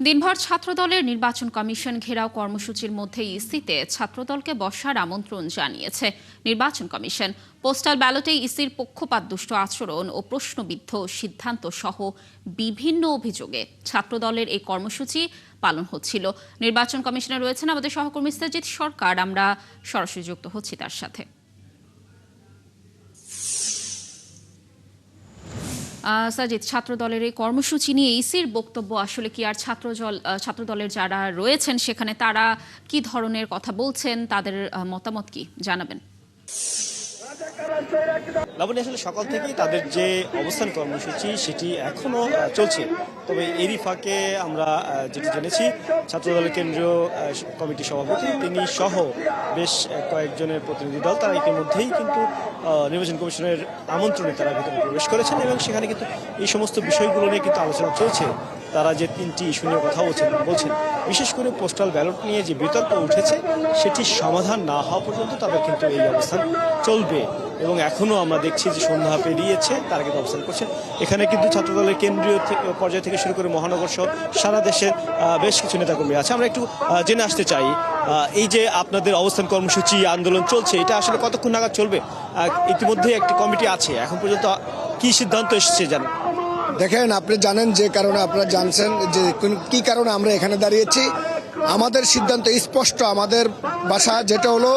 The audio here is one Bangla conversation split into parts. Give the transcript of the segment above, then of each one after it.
দিনভর ছাত্রদলের নির্বাচন কমিশন ঘেরাও কর্মসূচির মধ্যে ইসিতে ছাত্রদলকে বসার আমন্ত্রণ জানিয়েছে নির্বাচন কমিশন। পোস্টাল ব্যালটে ইসির পক্ষপাতদুষ্ট আচরণ ও প্রশ্নবিদ্ধ সিদ্ধান্ত সহ বিভিন্ন অভিযোগে ছাত্রদলের এই কর্মসূচি পালন হচ্ছিল। নির্বাচন কমিশনে রয়েছেন আমাদের সহকর্মী সাজিদ সরকার, আমরা সরাসরি যুক্ত হচ্ছি তার সাথে। সাজিদ, ছাত্রদলের এই কর্মসূচি নিয়ে ইসির বক্তব্য আসলে কি, আর ছাত্রদলের যারা রয়েছেন সেখানে তারা কি ধরনের কথা বলছেন, তাদের মতামত কি জানাবেন? লাবণী, আসলে সকাল থেকেই তাদের যে অবস্থান কর্মসূচি সেটি এখনো চলছে। তবে এরই ফাঁকে আমরা যেটি জেনেছি, ছাত্রদলের কেন্দ্রীয় কমিটির সভাপতি তিনি সহ বেশ কয়েকজনের প্রতিনিধি দল তারা ইতিমধ্যেই কিন্তু নির্বাচন কমিশনের আমন্ত্রণে তারা ভিতরে প্রবেশ করেছেন এবং সেখানে কিন্তু এই সমস্ত বিষয়গুলো নিয়ে কিন্তু আলোচনা চলছে। তারা যে তিনটি ইস্যু নিয়ে কথা বলছেন, বিশেষ করে পোস্টাল ব্যালট নিয়ে যে বিতর্ক উঠেছে সেটি সমাধান না হওয়া পর্যন্ত তাদের কিন্তু এই অবস্থান চলবে। এবং এখনও আমরা দেখছি যে সন্ধ্যা পেরিয়েছে, তারা কিন্তু অবস্থান করছে। এখানে কিন্তু ছাত্রদলের কেন্দ্রীয় পর্যায় থেকে শুরু করে মহানগর সহ সারা দেশের বেশ কিছু নেতাকর্মী আছে। আমরা একটু জেনে আসতে চাই, এই যে আপনাদের অবস্থান কর্মসূচি আন্দোলন চলছে, এটা আসলে কতক্ষণ নাগাদ চলবে? ইতিমধ্যে একটি কমিটি আছে, এখন পর্যন্ত কি সিদ্ধান্ত এসেছে জানেন? দেখেন, আপনি জানেন যে কারণে আপনারা জানছেন যে কি কারণে আমরা এখানে দাঁড়িয়েছি। আমাদের সিদ্ধান্ত স্পষ্ট। আমাদের বাসা যেটা হলো,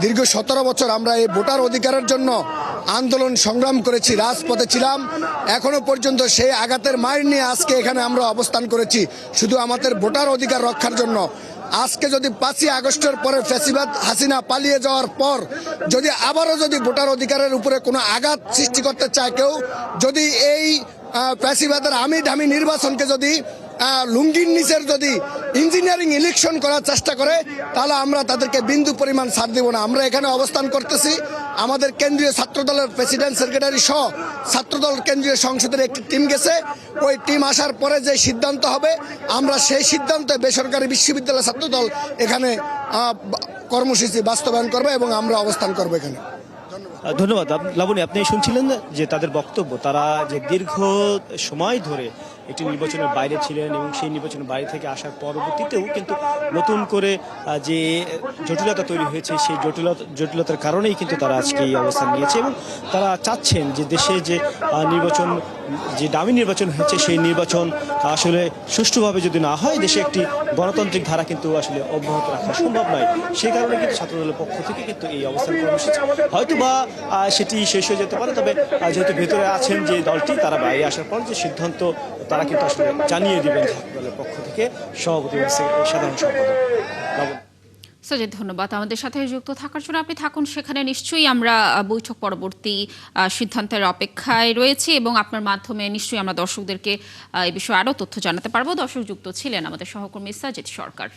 দীর্ঘ 17 বছর আমরা এই ভোটার অধিকারের জন্য আন্দোলন সংগ্রাম করেছি, রাজপথে ছিলাম। এখনো পর্যন্ত সেই আঘাতের মার নিয়ে আজকে এখানে আমরা অবস্থান করেছি শুধু আমাদের ভোটার অধিকার রক্ষার জন্য। আজকে যদি 5ই আগস্টের পরে ফ্যাসিবাদ হাসিনা পালিয়ে যাওয়ার পর যদি আবারও যদি ভোটার অধিকারের উপরে কোনো আঘাত সৃষ্টি করতে চায় কেউ, যদি এই ফ্যাসিবাদের আমি ঢামি নির্বাচনকে যদি লুঙ্গির নিচের যদি ইঞ্জিনিয়ারিং ইলেকশন করার চেষ্টা করে, তাহলে আমরা তাদেরকে বিন্দু পরিমাণ ছাড় দেব না। আমরা এখানে অবস্থান করতেছি। আমাদের কেন্দ্রীয় ছাত্রদলের প্রেসিডেন্ট সেক্রেটারি সহ ছাত্রদল কেন্দ্রীয় সংসদের একটি টিম গেছে। ওই টিম আসার পরে যে সিদ্ধান্ত হবে, আমরা সেই সিদ্ধান্তে বেসরকারি বিশ্ববিদ্যালয় ছাত্রদল এখানে কর্মসূচি বাস্তবায়ন করবে এবং আমরা অবস্থান করবো এখানে। ধন্যবাদ। লাবণী, আপনি শুনছিলেন যে তাদের বক্তব্য, তারা যে দীর্ঘ সময় ধরে একটি নির্বাচনের বাইরে ছিলেন এবং সেই নির্বাচনের বাইরে থেকে আসার পরবর্তীতেও কিন্তু নতুন করে যে জটিলতা তৈরি হয়েছে, সেই জটিলতার কারণেই কিন্তু তারা আজকে এই অবস্থান নিয়েছে এবং তারা চাচ্ছেন যে দেশে যে নির্বাচন, যে দামি নির্বাচন হয়েছে, সেই নির্বাচন আসলে সুষ্ঠুভাবে যদি না হয়, দেশে একটি গণতান্ত্রিক ধারা কিন্তু আসলে অব্যাহত রাখা সম্ভব নয়। সেই কারণে কিন্তু ছাত্রদলের পক্ষ থেকে কিন্তু এই অবস্থান কর্মসূচি হয়তো বা সেটি শেষ হয়ে যেতে পারে। তবে যেহেতু ভেতরে আছেন যে দলটি, তারা বাইরে আসার পর যে সিদ্ধান্ত তারা কিন্তু আসলে জানিয়ে দিবেন ছাত্রদলের পক্ষ থেকে সভাপতি সাধারণ সম্পাদক। সাজিদ, ধন্যবাদ আমাদের সাথে যুক্ত থাকার জন্য। আপনি থাকুন সেখানে, নিশ্চয়ই আমরা বৈঠক পরবর্তী সিদ্ধান্তের অপেক্ষায় রয়েছি এবং আপনার মাধ্যমে নিশ্চয়ই আমরা দর্শকদেরকে এই বিষয়ে আরও তথ্য জানাতে পারবো। দর্শক যুক্ত ছিলেন আমাদের সহকর্মী সাজিদ সরকার।